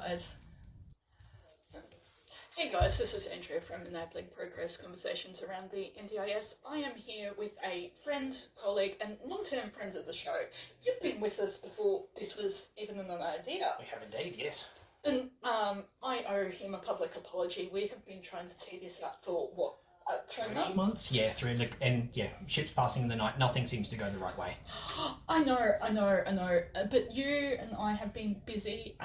guys. Hey guys, this is Andrea from Enabling Progress Conversations around the NDIS. I am here with a friend, colleague, and long-term friend of the show. You've been with us before this was even an idea. We have indeed, yes. And I owe him a public apology. We have been trying to tee this up for, 3 months? Yeah, ships passing in the night, nothing seems to go the right way. I know. But you and I have been busy.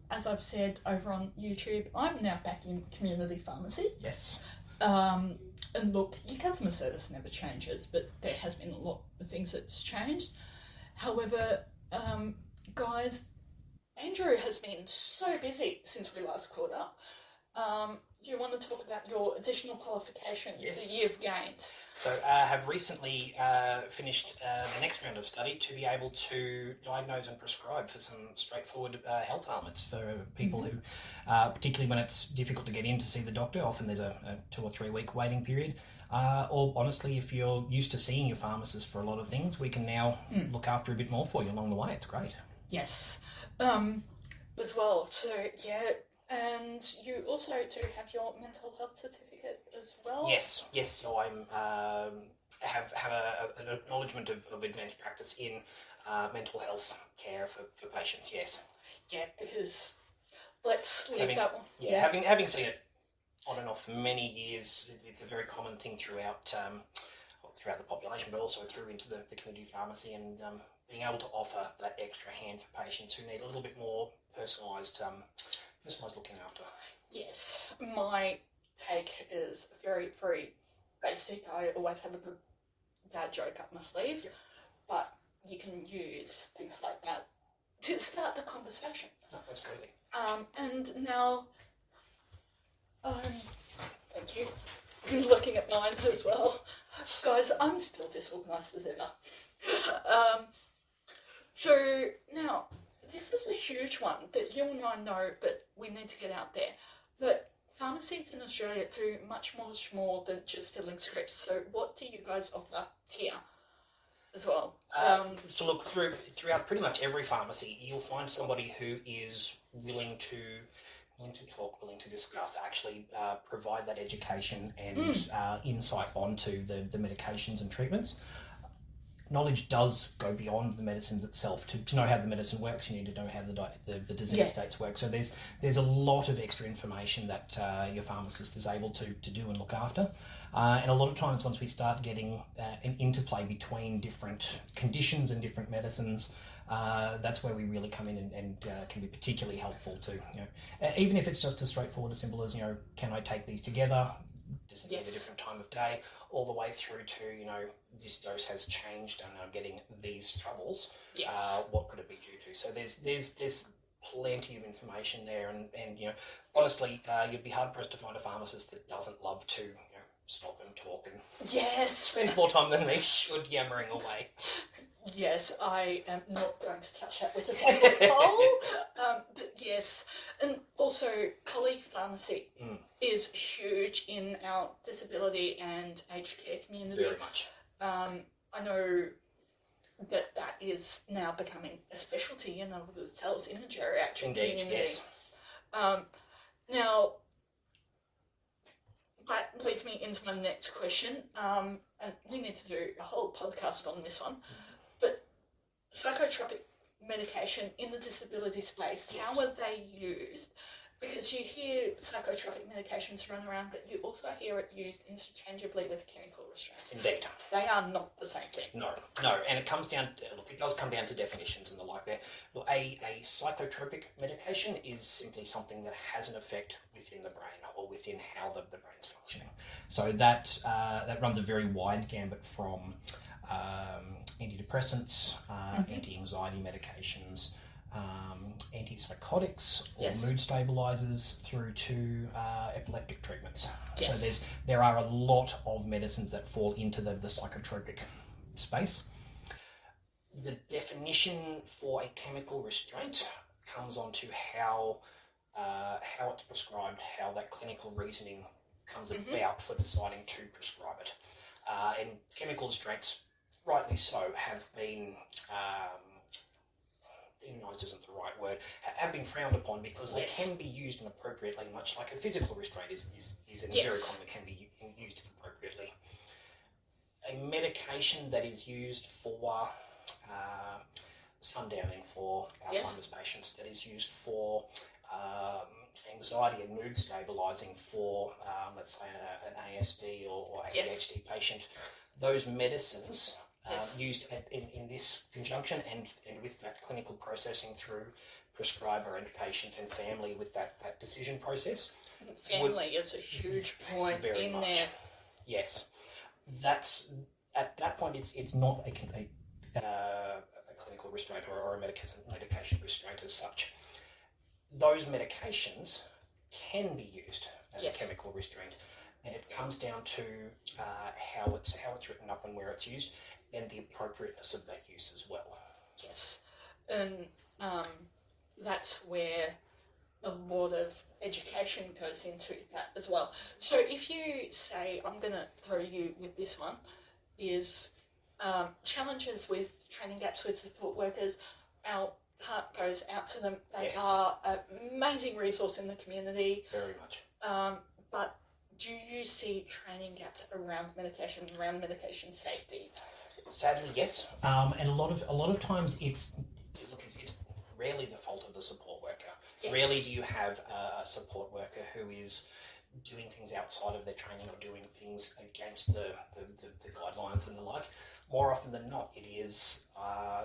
As I've said over on YouTube, I'm now back in community pharmacy. Yes. And look, your customer service never changes, but there has been a lot of things that's changed. However, guys, Andrew has been so busy since we last caught up. You want to talk about your additional qualifications that you've gained? So I have recently finished the next round of study to be able to diagnose and prescribe for some straightforward health ailments for people who, particularly when it's difficult to get in to see the doctor, often there's a 2 or 3 week waiting period. Or honestly, if you're used to seeing your pharmacist for a lot of things, we can now look after a bit more for you along the way. It's great. Yes. As well, so yeah. And you also do have your mental health certificate as well? Yes. So I'm have an acknowledgement of advanced practice in mental health care for patients, yes. Yeah, because let's leave that one. Yeah, having seen it on and off for many years, it's a very common thing throughout the population, but also through into the community pharmacy, and being able to offer that extra hand for patients who need a little bit more personalised looking after. Yes, my take is very, very basic. I always have a good dad joke up my sleeve, but you can use things like that to start the conversation. Oh, absolutely. And now, thank you. I'm looking at mine as well. Guys, I'm still disorganised as ever. So now, this is a huge one that you and I know, but we need to get out there. That pharmacies in Australia do much more than just filling scripts. So what do you guys offer here as well? So look, throughout pretty much every pharmacy, you'll find somebody who is willing to talk, willing to discuss, actually provide that education and insight onto the medications and treatments. Knowledge does go beyond the medicines itself. To know how the medicine works, you need to know how the disease states work. So there's a lot of extra information that your pharmacist is able to do and look after. And a lot of times, once we start getting an interplay between different conditions and different medicines, that's where we really come in and can be particularly helpful to, even if it's just as straightforward as simple as, can I take these together? Does it need a different time of day? All the way through to, this dose has changed and I'm getting these troubles. Yes. What could it be due to? So there's plenty of information there, and honestly, you'd be hard pressed to find a pharmacist that doesn't love to stop and talk and spend more time than they should yammering away. Yes, I am not going to touch that with a 10-foot pole. But yes, and also Polypharmacy is huge in our disability and aged care community. Very much. I know that is now becoming a specialty in of themselves in the geriatric community. Yes. Now, that leads me into my next question, and we need to do a whole podcast on this one. But psychotropic medication in the disability space, how are they used? Because you hear psychotropic medications run around, but you also hear it used interchangeably with chemical restraints. Indeed. They are not the same thing. No, and it does come down to definitions and the like there. Look, a psychotropic medication is simply something that has an effect within the brain or within how the brain's functioning. So that runs a very wide gambit from antidepressants, anti-anxiety medications, antipsychotics or mood stabilizers, through to epileptic treatments. Yes. So there are a lot of medicines that fall into the psychotropic space. The definition for a chemical restraint comes onto how it's prescribed, how that clinical reasoning comes about for deciding to prescribe it. And chemical restraints, rightly so, have been demonised isn't the right word, have been frowned upon because they Yes. can be used inappropriately, much like a physical restraint is and Yes. very commonly can be used inappropriately. A medication that is used for sundowning for Alzheimer's patients, that is used for anxiety and mood stabilising for, let's say, an ASD or ADHD patient, those medicines used in this conjunction and with that clinical processing through prescriber and patient and family with that decision process. Family is a huge point very in much. there. Yes. That's at that point it's not a clinical restraint or a medication restraint as such. Those medications can be used as a chemical restraint, and it comes down to how it's written up and where it's used, and the appropriateness of that use as well. Yes, and that's where a lot of education goes into that as well. So if you say, I'm going to throw you with this one, is challenges with training gaps with support workers, our heart goes out to them. They are an amazing resource in the community. Very much. But do you see training gaps around medication safety? Sadly, yes. And a lot of times it's rarely the fault of the support worker. Yes. Rarely do you have a support worker who is doing things outside of their training or doing things against the guidelines and the like. More often than not, it is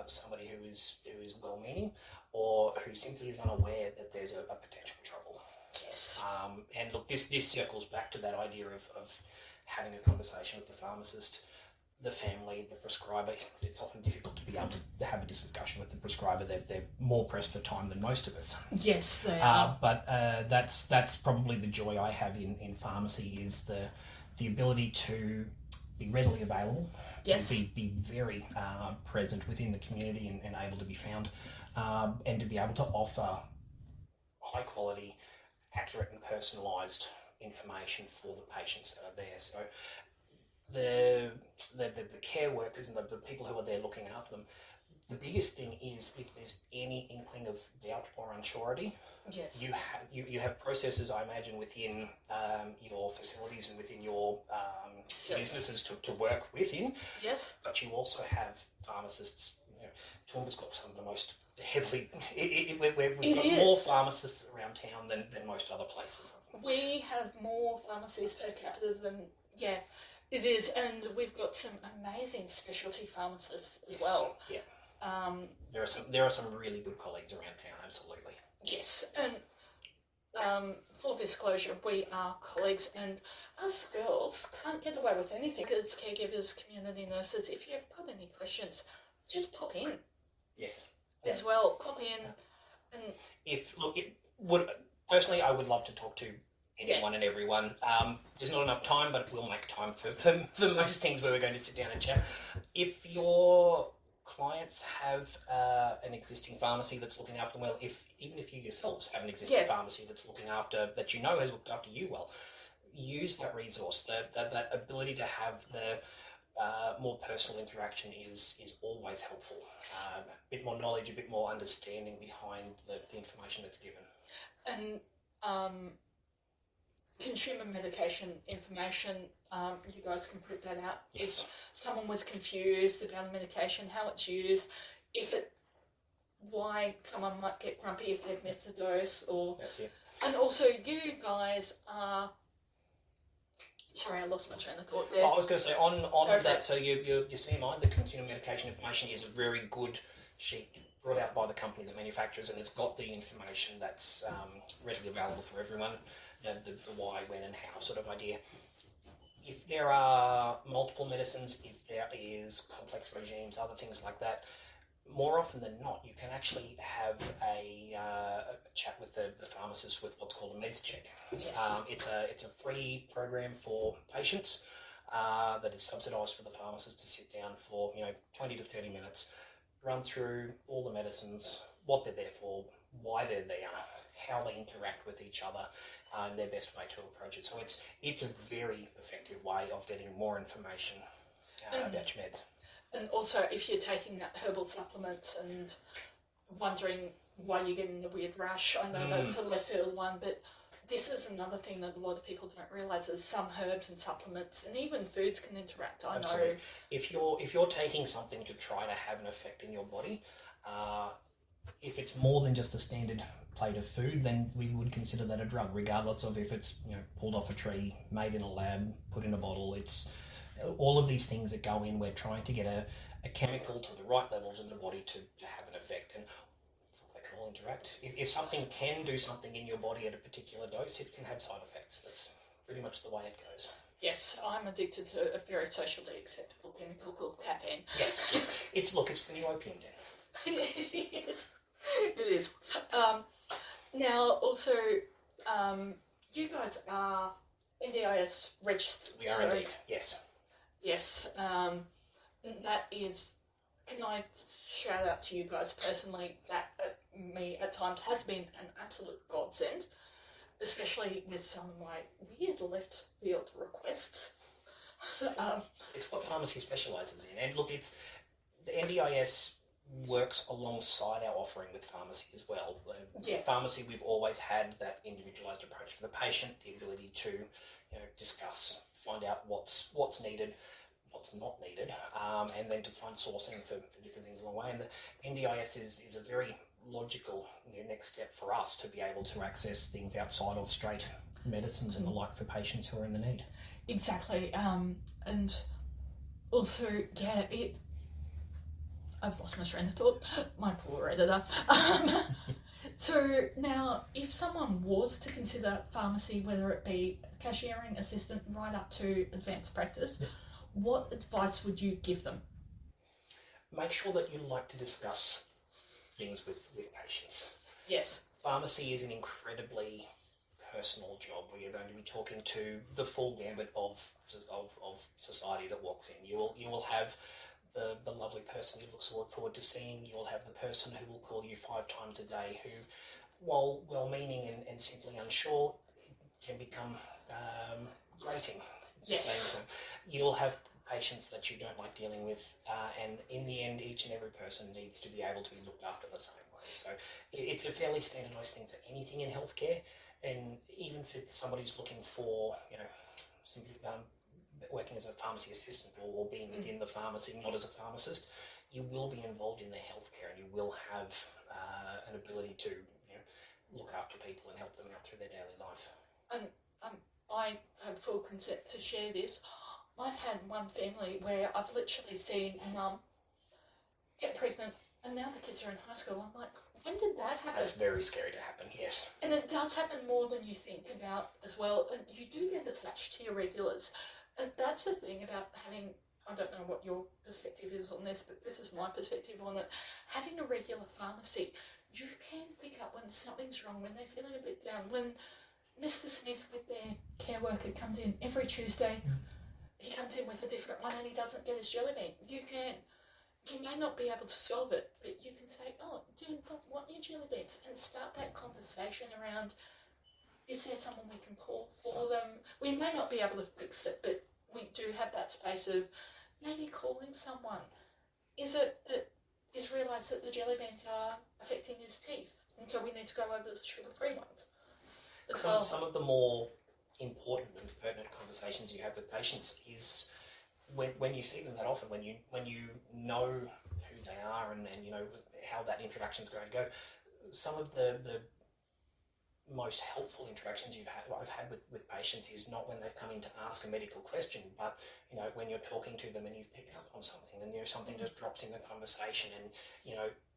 somebody who is well-meaning or who simply is unaware that there's a potential trouble. Yes. And look, this circles back to that idea of having a conversation with the pharmacist, the family, the prescriber. It's often difficult to be able to have a discussion with the prescriber. They're more pressed for time than most of us. Yes, they are. But that's probably the joy I have in pharmacy is the ability to be readily available, be very present within the community and able to be found, and to be able to offer high quality, accurate and personalised information for the patients that are there. So the care workers and the people who are there looking after them, the biggest thing is if there's any inkling of doubt or unsurety, you have processes, I imagine, within your facilities and within your businesses to work within. Yes. But you also have pharmacists. Toowoomba's got some of the most heavily. We've got more pharmacists around town than most other places. We have more pharmacies per capita than it is, and we've got some amazing specialty pharmacists as well. Yeah. There are some really good colleagues around town. Absolutely. Yes, and full disclosure, we are colleagues, and us girls can't get away with anything as caregivers, community nurses. If you've got any questions, just pop in. Yes. As well, pop in. And personally, I would love to talk to anyone and everyone. There's not enough time, but we'll make time for most things where we're going to sit down and chat. If your clients have an existing pharmacy that's looking after them well, even if you yourselves have an existing pharmacy that's looking after, that you know has looked after you well, use that resource. That ability to have the more personal interaction is always helpful. A bit more knowledge, a bit more understanding behind the information that's given. And consumer medication information, you guys can put that out. Yes. If someone was confused about a medication, how it's used, why someone might get grumpy if they've missed a dose, or that's it. And also, you guys are. Sorry, I lost my train of thought there. I was going to say on that. So your CMI, the consumer medication information, is a very good sheet brought out by the company that manufactures, and it's got the information that's readily available for everyone. The why, when, and how sort of idea. If there are multiple medicines, if there is complex regimes, other things like that, more often than not, you can actually have a chat with the pharmacist with what's called a meds check. Yes. It's a free program for patients that is subsidised for the pharmacist to sit down for 20 to 30 minutes, run through all the medicines, what they're there for, why they're there, how they interact with each other, and their best way to approach it. So it's a very effective way of getting more information about your meds. And also, if you're taking that herbal supplement and wondering why you're getting the weird rash. I know that's a left field one, but this is another thing that a lot of people don't realise is some herbs and supplements and even foods can interact. I know. If you're taking something to try to have an effect in your body, if it's more than just a standard plate of food, then we would consider that a drug, regardless of if it's pulled off a tree, made in a lab, put in a bottle. It's all of these things that go in. We're trying to get a chemical to the right levels in the body to have an effect, and they can all interact. If something can do something in your body at a particular dose, it can have side effects. That's pretty much the way it goes. Yes, I'm addicted to a very socially acceptable chemical called caffeine. Yes. It's the new opium den. It is. Now, also, you guys are NDIS registered. We are indeed, yes. Yes, that is, can I shout out to you guys personally, that me at times has been an absolute godsend, especially with some of my weird left field requests. It's what pharmacy specialises in, and look, the NDIS works alongside our offering with pharmacy as well. Pharmacy, we've always had that individualised approach for the patient, the ability to discuss, find out what's needed, what's not needed, and then to find sourcing for different things along the way. And the NDIS is a very logical next step for us to be able to access things outside of straight medicines and the like for patients who are in the need. Exactly. And also, I've lost my train of thought. My poor editor. So now, if someone was to consider pharmacy, whether it be cashiering, assistant, right up to advanced practice, what advice would you give them? Make sure that you like to discuss things with patients. Yes. Pharmacy is an incredibly personal job where you're going to be talking to the full gambit of society that walks in. You will have the lovely person you look forward to seeing. You'll have the person who will call you 5 times a day who, while well-meaning and simply unsure, can become grating. Yes. You'll have patients that you don't like dealing with, and in the end, each and every person needs to be able to be looked after the same way. So it's a fairly standardised thing for anything in healthcare, and even for somebody who's looking for, simply working as a pharmacy assistant or being within the pharmacy, not as a pharmacist, you will be involved in their healthcare, and you will have an ability to look after people and help them out through their daily life. And I have full consent to share this. I've had one family where I've literally seen mum get pregnant and now the kids are in high school. I'm like, when did that happen? That's very scary to happen, yes. And it does happen more than you think about as well. And you do get attached to your regulars. And that's the thing about having, I don't know what your perspective is on this, but this is my perspective on it. Having a regular pharmacy, you can pick up when something's wrong, when they're feeling a bit down. When Mr. Smith with their care worker comes in every Tuesday, he comes in with a different one and he doesn't get his jelly bean. You may not be able to solve it, but you can say, oh, do you not want your jelly beans? And start that conversation around, is there someone we can call for them? We may not be able to fix it, but we do have that space of maybe calling someone. Is it that he's realised that the jelly beans are affecting his teeth, and so we need to go over the sugar-free ones? Some of the more important and pertinent conversations you have with patients is when you see them that often, when you know who they are and you know how that interaction is going to go. Some of the most helpful interactions I've had with patients is not when they've come in to ask a medical question, but when you're talking to them and you've picked up on something and something just drops in the conversation, and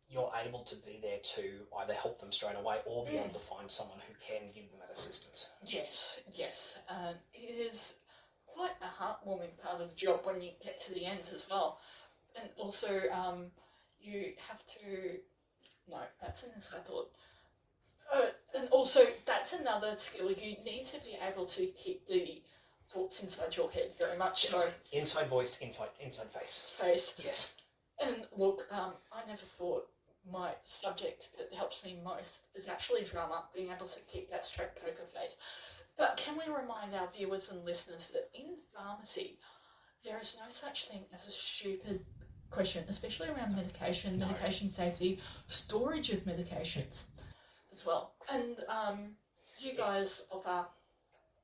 you're able to be there to either help them straight away or be able to find someone who can give them that assistance. Yes. It is quite a heartwarming part of the job when you get to the end as well. And also, you have to... No, that's an inside thought. And also, that's another skill. You need to be able to keep the thoughts inside your head very much. Yes. So inside voice, inside face. Yes. And look, I never thought my subject that helps me most is actually drama, being able to keep that straight poker face. But can we remind our viewers and listeners that in pharmacy, there is no such thing as a stupid question, especially around medication, No. medication safety, storage of medications as well. And you guys offer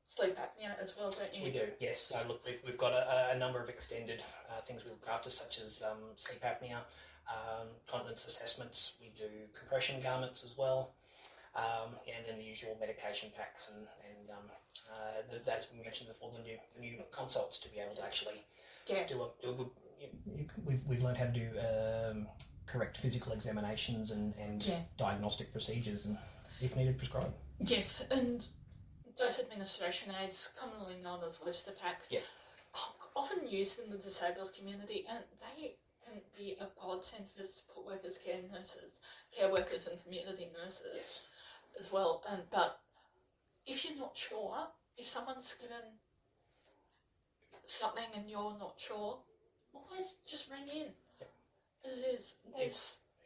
sleep apnea as well, don't you? We do, yes. So look, we've got a number of extended things we look after, such as sleep apnea, continence assessments. We do compression garments as well, and then the usual medication packs and as we mentioned before, the new consults to be able to actually do a good. We've learned how to do correct physical examinations and diagnostic procedures, and if needed, prescribe. Yes, and dose administration aids, commonly known as blister pack, often used in the disabled community, and they can be a godsend for support workers, care workers and community nurses as well. But if you're not sure, if someone's given something and you're not sure, always just ring in.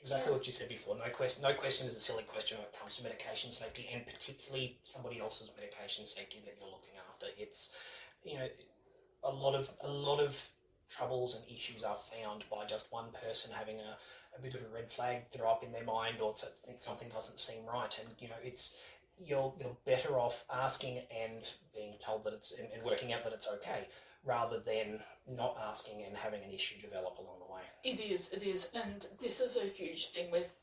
Exactly what you said before. No question is a silly question when it comes to medication safety, and particularly somebody else's medication safety that you're looking after. It's, a lot of troubles and issues are found by just one person having a bit of a red flag throw up in their mind, or to think something doesn't seem right. And you're better off asking and being told that it's and working out that it's okay, rather than not asking and having an issue develop along the way. It is, and this is a huge thing with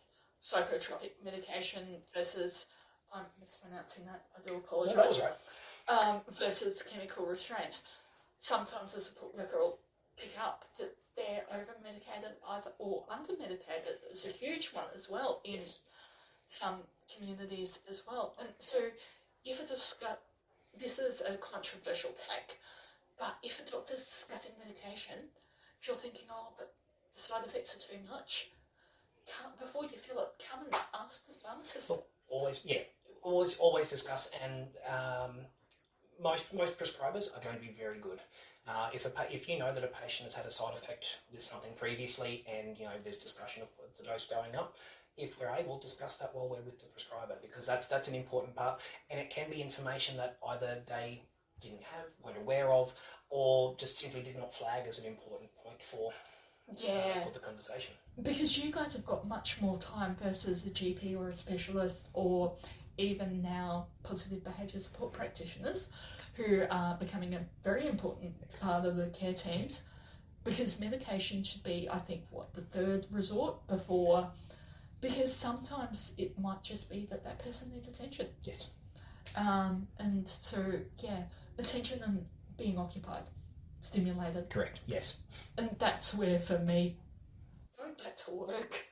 psychotropic medication versus, I'm mispronouncing that, I do apologise. No, that was right. Versus chemical restraints. Sometimes the support worker will pick up that they're over-medicated or under-medicated. It's a huge one as well in some communities as well. And so if this is a controversial take, but if a doctor's discussing medication, if you're thinking, but the side effects are too much, before you feel it, come and ask the pharmacist. Always discuss, and most prescribers are going to be very good. If you know that a patient has had a side effect with something previously, and there's discussion of the dose going up, if we're able to discuss that while we're with the prescriber, because that's an important part, and it can be information that either they didn't have, weren't aware of, or just simply did not flag as an important point for the conversation. Because you guys have got much more time versus a GP or a specialist, or even now positive behaviour support practitioners, who are becoming a very important part of the care teams, because medication should be, I think, the third resort before, because sometimes it might just be that person needs attention. Yes. And so, attention and being occupied, stimulated. Correct, yes. And that's where, for me, going back to work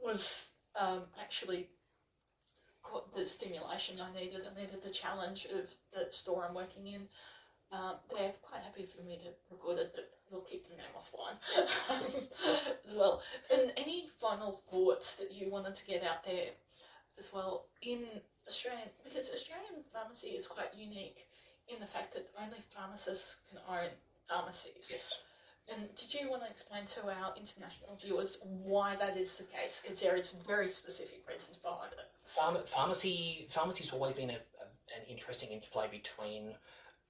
was actually the stimulation I needed. I needed the challenge of the store I'm working in. They're quite happy for me to record it, but we'll keep the name offline as well. And any final thoughts that you wanted to get out there as well in Australian, because Australian pharmacy is quite unique in the fact that only pharmacists can own pharmacies. Yes. And did you want to explain to our international viewers why that is the case? Because there is very specific reasons behind it. Pharmacy's always been an interesting interplay between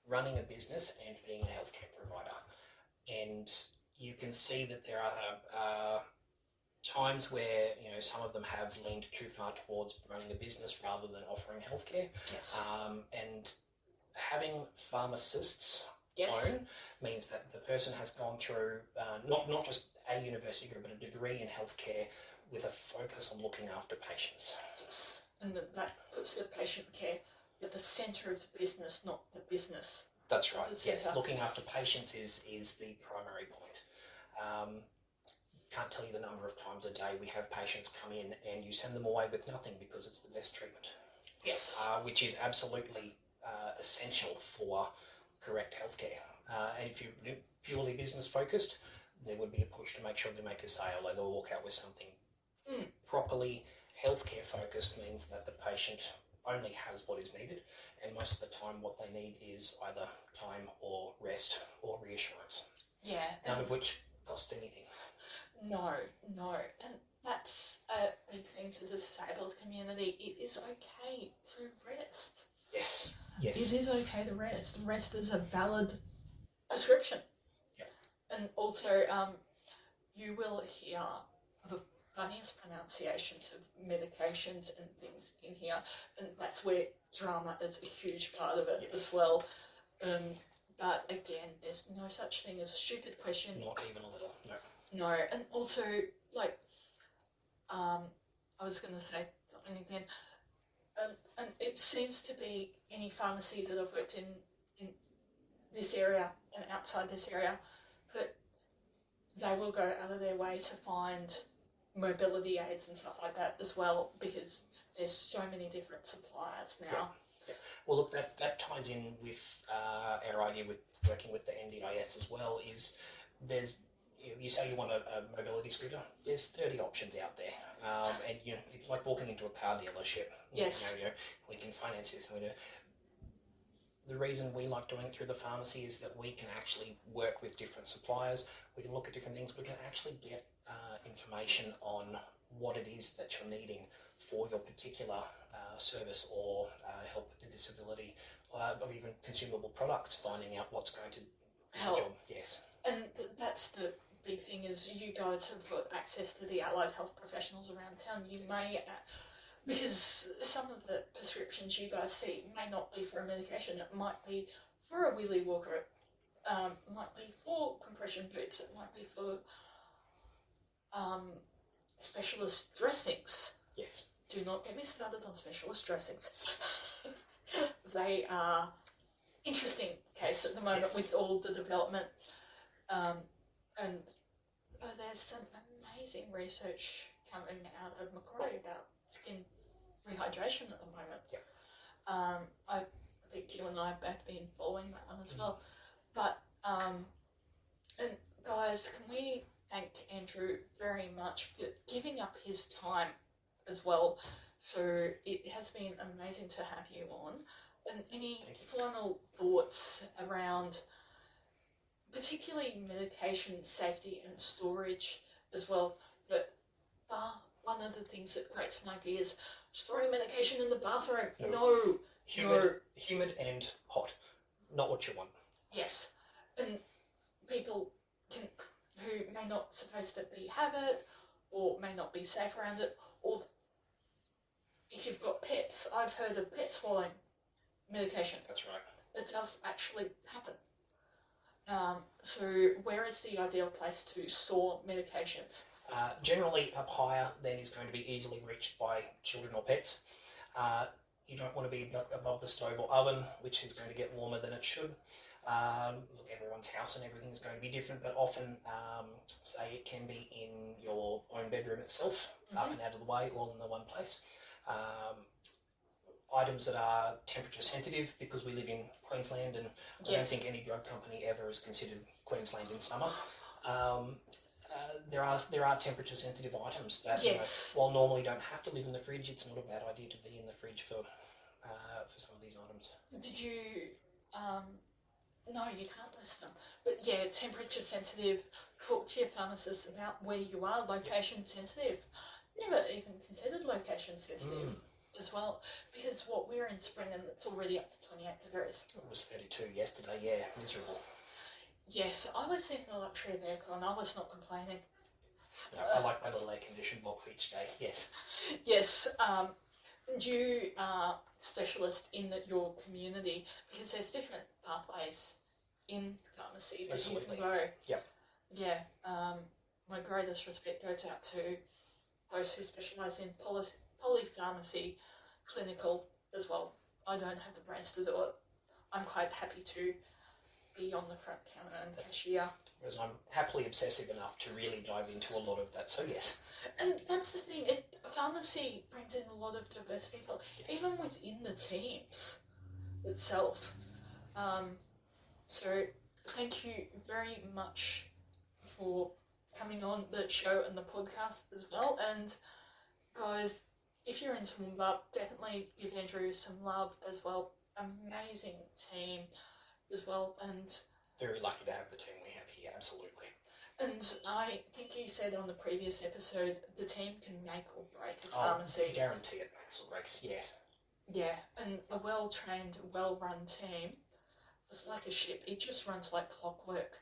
running a business and being a healthcare provider. And you can see that there are times where some of them have leaned too far towards running a business rather than offering healthcare. Yes. And having pharmacists own means that the person has gone through not just a university degree, but a degree in healthcare with a focus on looking after patients. Yes, and that puts the patient care at the centre of the business, not the business. That's right. Yes, looking after patients is the primary point. Can't tell you the number of times a day we have patients come in and you send them away with nothing because it's the best treatment. Yes. Which is absolutely essential for correct healthcare. And if you're purely business focused, there would be a push to make sure they make a sale, or they'll walk out with something. Properly healthcare focused means that the patient only has what is needed, and most of the time what they need is either time or rest or reassurance. Yeah. None of which costs anything. No. And that's a big thing to the disabled community. It is okay to rest. Yes. It is okay to rest. Rest is a valid prescription. Yeah. And also, you will hear the funniest pronunciations of medications and things in here, and that's where drama is a huge part of it as well. But again, there's no such thing as a stupid question. Not even a little, no. No, and also, like, I was going to say something again, and it seems to be any pharmacy that I've worked in this area and outside this area, that they will go out of their way to find mobility aids and stuff like that as well, because there's so many different suppliers now. Yeah. Well, look, that ties in with our idea with working with the NDIS as well. Is there's you say you want a mobility scooter. There's 30 options out there, and it's like walking into a car dealership. Yes. We can finance this. The reason we like doing it through the pharmacy is that we can actually work with different suppliers. We can look at different things. We can actually get information on what it is that you're needing for your particular service or help with the disability, or even consumable products, finding out what's going to help. Job. Yes. And that's the big thing, is you guys have got access to the allied health professionals around town. You may, because some of the prescriptions you guys see may not be for a medication. It might be for a wheelie walker. It might be for compression boots. It might be for specialist dressings. Yes. Do not get me started on specialist dressings. They are interesting case at the moment with all the development. And there's some amazing research coming out of Macquarie about skin rehydration at the moment. Yeah. I think you and I have both been following that one as well. But, and guys, can we thank Andrew very much for giving up his time as well. So it has been amazing to have you on. And any final thoughts around particularly medication safety and storage as well? But one of the things that grates my gears, storing medication in the bathroom. No. Humid and hot. Not what you want. Yes. And people who may not supposedly have it, or may not be safe around it, or if you've got pets, I've heard of pets swallowing medication. That's right. It does actually happen. So where is the ideal place to store medications? Generally up higher than is going to be easily reached by children or pets. You don't want to be above the stove or oven, which is going to get warmer than it should. Look, everyone's house and everything is going to be different, but often, say it can be in your own bedroom itself, up and out of the way, all in the one place. Items that are temperature sensitive, because we live in Queensland, and I don't think any drug company ever has considered Queensland in summer. There are temperature sensitive items that while normally don't have to live in the fridge, it's not a bad idea to be in the fridge for some of these items. Did you? No, you can't list them. But yeah, temperature sensitive. Talk to your pharmacist about where you are. Location sensitive. Never even considered location sensitive. As well, because we're in spring and it's already up to 28 degrees. It was 32 yesterday, yeah, miserable. Yes, I was in a luxury vehicle and I was not complaining. No, I like my little air-conditioned box each day, yes. Yes, and you are specialist in your community, because there's different pathways in pharmacy that you can go. Yep. Yeah, my greatest respect goes out to those who specialise in Polypharmacy, clinical as well. I don't have the brains to do it. I'm quite happy to be on the front counter and cashier. Whereas I'm happily obsessive enough to really dive into a lot of that, so yes. And that's the thing, pharmacy brings in a lot of diverse people, even within the teams itself. So thank you very much for coming on the show and the podcast as well. And guys, if you're in Toowoomba, definitely give Andrew some love as well. Amazing team as well, and very lucky to have the team we have here, absolutely. And I think you said on the previous episode, the team can make or break a pharmacy. I guarantee it makes or breaks, yes. Yeah, and a well-trained, well-run team is like a ship. It just runs like clockwork.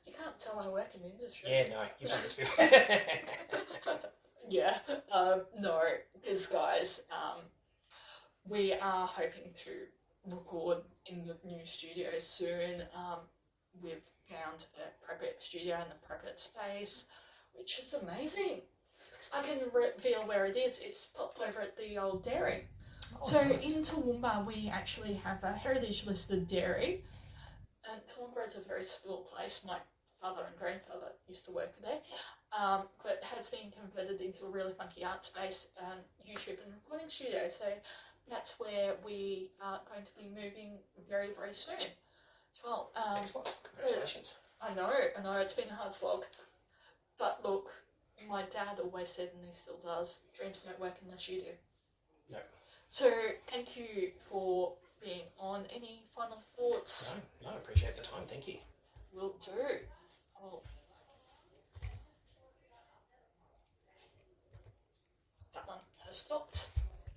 You can't tell I work in the industry. Yeah, no, you've done this before. Yeah, no, because guys, we are hoping to record in the new studio soon. We've found a private studio in the private space, which is amazing. I can reveal where it is. It's popped over at the old dairy. So nice. in Toowoomba, we actually have a heritage listed dairy, and Toowoomba is a very small place. My father and grandfather used to work there, but has been converted into a really funky art space, YouTube and recording studio. So that's where we are going to be moving very, very soon as well. Excellent. Congratulations. I know, it's been a hard slog. But look, my dad always said, and he still does, dreams don't work unless you do. No. So thank you for being on. Any final thoughts? No, I appreciate the time. Thank you. Will do. Oh. That one has stopped.